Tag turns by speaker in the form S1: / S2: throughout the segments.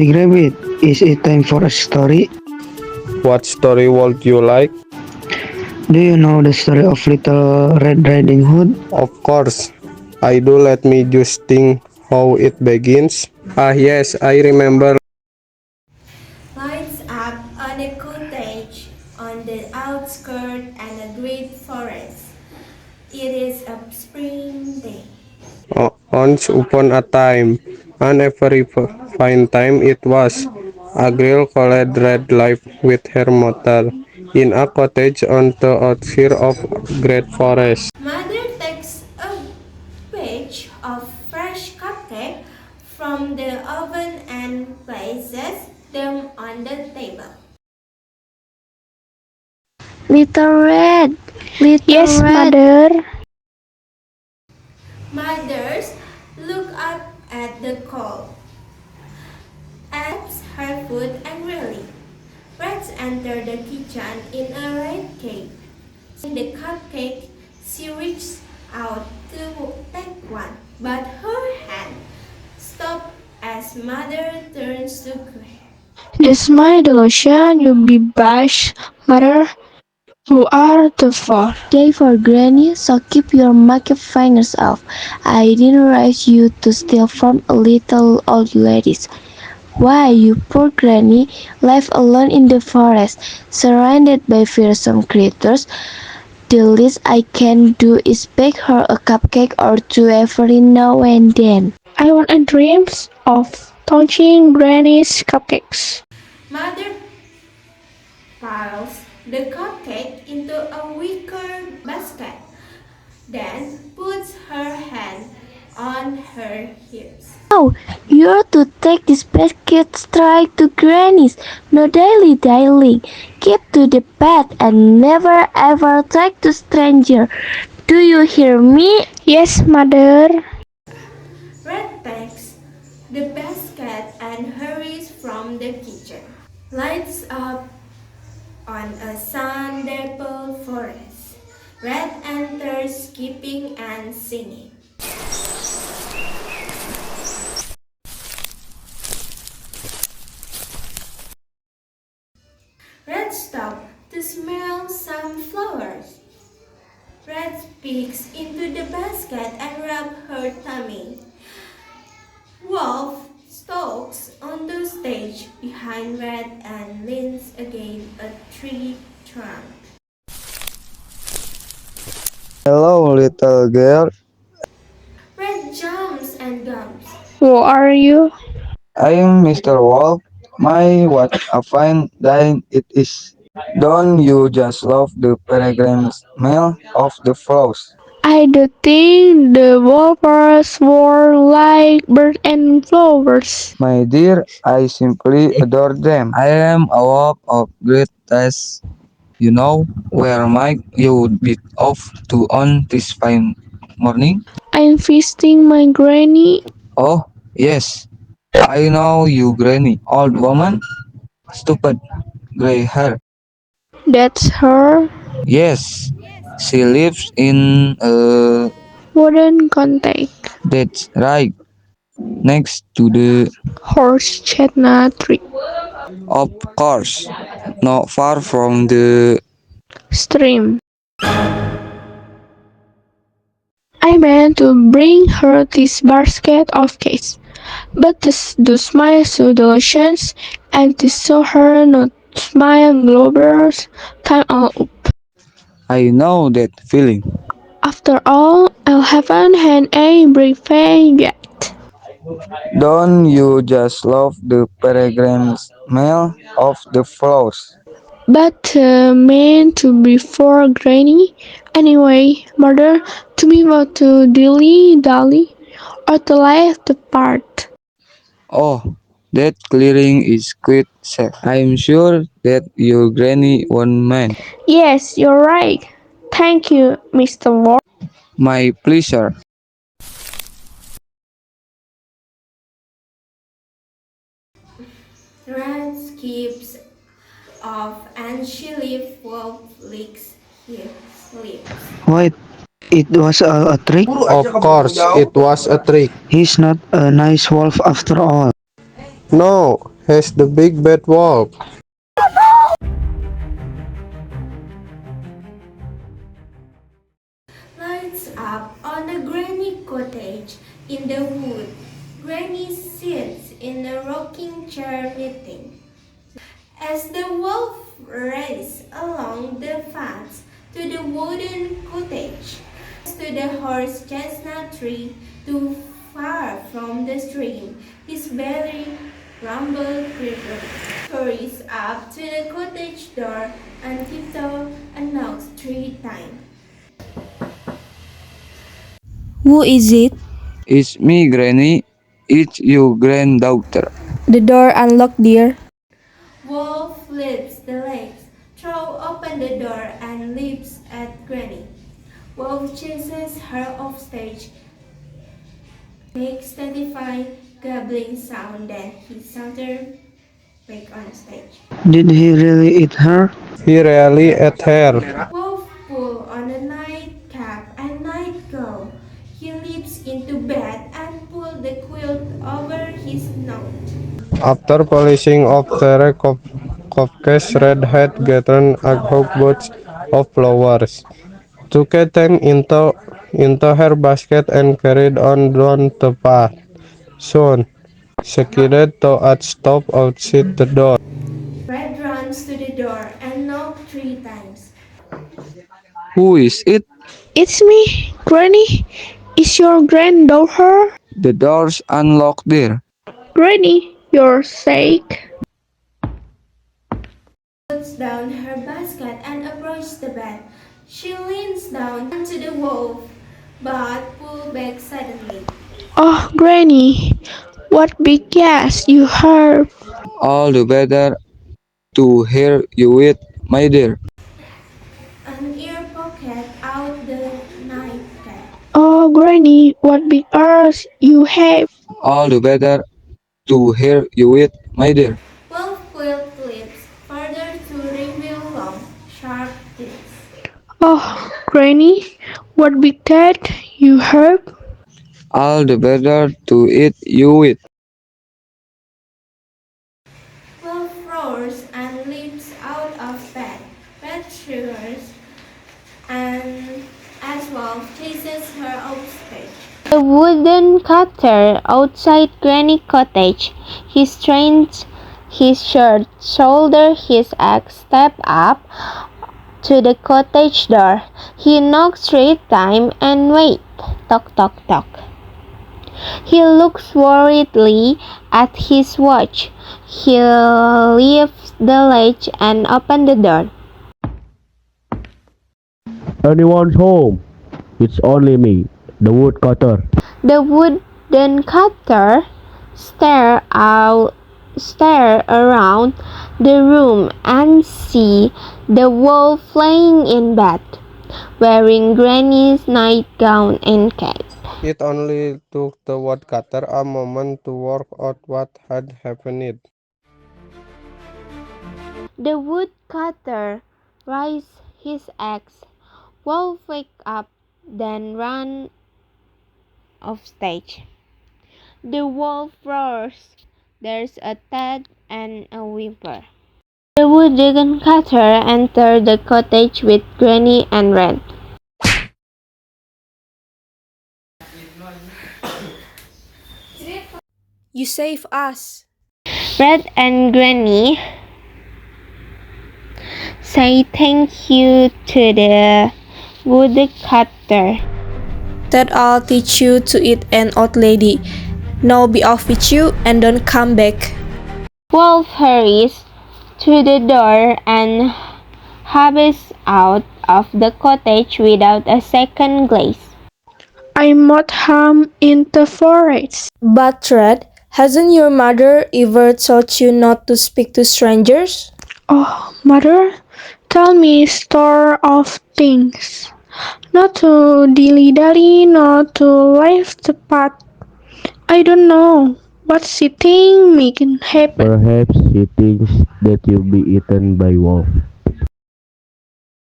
S1: Big Rabbit, is it time for a story?
S2: What story would you like?
S1: Do you know the story of Little Red Riding Hood?
S2: Of course, I do. Let me just think how it begins. Ah, yes, I remember.
S3: Lights up on a cottage on the outskirts and a great forest. It is a spring day.
S2: Once upon a time, and a very fine time it was, a girl called Red lived with her mother in a cottage on the outskirts of great forest.
S3: Mother takes a batch of fresh cupcake from the oven and places them on the table.
S4: Little Red, Little
S5: Yes,
S4: Red.
S5: mother.
S3: Mothers look up at the coal, taps her foot angrily. Reds enter the kitchen in a red cape. Seeing the cupcake, she reaches out to take one, but her hand stops as mother turns to glare.
S5: This my delusion, you be bash, mother. Who are the four?
S4: They for Granny, so keep your makeup fingers off. I didn't raise you to steal from a little old ladies. Why, you poor Granny, left alone in the forest, surrounded by fearsome creatures. The least I can do is bake her a cupcake or two every now and then.
S5: I want a dreams of touching Granny's cupcakes.
S3: Mother piles the cupcake into a wicker basket, then puts her hand on her hips.
S4: No, you're to take this basket straight to Granny's. No daily darling. Keep to the bed and never ever take to stranger. Do you hear me?
S5: Yes, mother.
S3: Red takes the basket and hurries from the kitchen. Lights up on a sun-dappled forest. Red enters skipping and singing. Red stops to smell some flowers. Red peeks into the basket and rubs her tummy. Wolf stalks on the stage behind Red and leans against a tree trunk.
S2: Hello, little girl.
S3: Red jumps and gums.
S5: Who are you?
S6: I am Mr. Wolf. My, what a fine day it is. Don't you just love the fragrant smell of the flowers?
S5: I do think the wolfers were like birds and flowers.
S6: My dear, I simply adore them. I am a wolf of great taste. You know where might you would be off to on this fine morning?
S5: I'm visiting my granny.
S6: Oh, yes. I know you, Granny. Old woman? Stupid. Gray hair.
S5: That's her.
S6: Yes. She lives in
S5: Wooden contact.
S6: that's right. Next to the,
S5: Horse chestnut tree.
S6: of course, not far from the,
S5: Stream. I meant to bring her this basket of cakes, but those my solutions and to show her not my globbers time all up.
S6: I know that feeling.
S5: After all, I haven't had a breakfast yet.
S6: Don't you just love the fragrant smell of the flowers?
S5: But meant to be for Granny. Anyway, mother, to me what to dilly dally or to light the part.
S6: Oh, that clearing is quite safe. I'm sure that your granny won't mind.
S5: Yes, you're right. Thank you, Mr. Ward.
S6: My pleasure.
S3: Red skips off and she leaves Wolf licks his lips.
S1: Wait, it was a trick?
S2: Of course, it was a trick.
S1: He's not a nice wolf after all.
S2: No, has the big bad wolf.
S3: Lights up on a granny cottage in the wood. Granny sits in a rocking chair knitting. As the wolf races along the path to the wooden cottage, to the horse chestnut tree, too far from the stream, his belly rumbled quiver. Hurries up to the cottage door and tiptoe and knocks 3 times.
S7: Who is it?
S6: It's me, Granny. It's your granddaughter.
S7: The door unlocked, dear.
S3: Wolf lifts the legs, throws open the door, and leaps at Granny. Wolf chases her off stage, makes terrifying gobbling sound, then he sauntered back on stage.
S1: Did he really eat her?
S2: He really ate her.
S3: Wolf pulled on a nightcap and nightgown. He leaps into bed and pulls the quilt over his nose.
S2: After polishing off Tere Kopke's red hat gathered a whole bunch of flowers, took them into her basket and carried on down the path. Soon, succeeded to a stop outside the door.
S3: Red runs to the door and knocks 3 times.
S6: Who is it?
S5: It's me, Granny. Is your granddaughter?
S6: The door's unlocked, dear.
S5: Granny, you're sick.
S3: Puts down her basket and approaches the bed. She leans down to the wolf, but pulls back suddenly.
S5: Oh, Granny, what big gas you heard.
S6: All the better to hear you with, my dear.
S3: An ear pocket out the nightcap.
S5: Oh, Granny, what big ears you have.
S6: All the better to hear you with, my dear.
S3: Wolf quilt lips further to reveal long, sharp teeth.
S5: Oh, Granny, what big cat you have.
S6: All the better to eat you with.
S3: Wolf roars and leaps out of bed. Red triggers and as Wolf chases her off stage.
S4: The wooden cutter outside Granny Cottage. He strains his shirt, shoulder his axe, step up to the cottage door. He knocks 3 times and wait. Tock, tock, tock. He looks worriedly at his watch. He lifts the latch and opens the door.
S8: Anyone's home? It's only me, the woodcutter.
S4: The wooden cutter stares around the room and see the wolf laying in bed, wearing Granny's nightgown and cape.
S2: It only took the woodcutter a moment to work out what had happened.
S4: The woodcutter raised his axe. Wolf waked up, then ran off stage. The wolf roars. There's a thud and a whimper. The wooden cutter entered the cottage with Granny and Red.
S7: You save us.
S4: Red and Granny say thank you to the woodcutter.
S7: That I'll teach you to eat an old lady. Now be off with you and don't come back.
S4: Wolf hurries to the door and hurries out of the cottage without a second glance.
S5: I'm not harm in the forest.
S7: But Red, hasn't your mother ever taught you not to speak to strangers?
S5: Oh, mother, tell me store of things. Not to dilly-dally, not to leave the path. I don't know what she think making happen.
S8: Perhaps she thinks that you'll be eaten by wolf.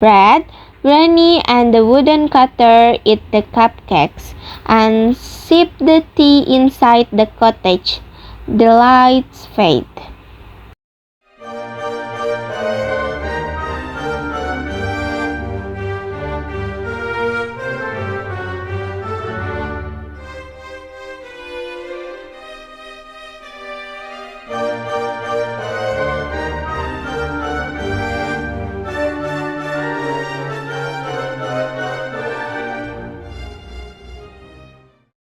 S4: Red, Granny, and the wooden cutter eat the cupcakes and sip the tea inside the cottage. The lights fade.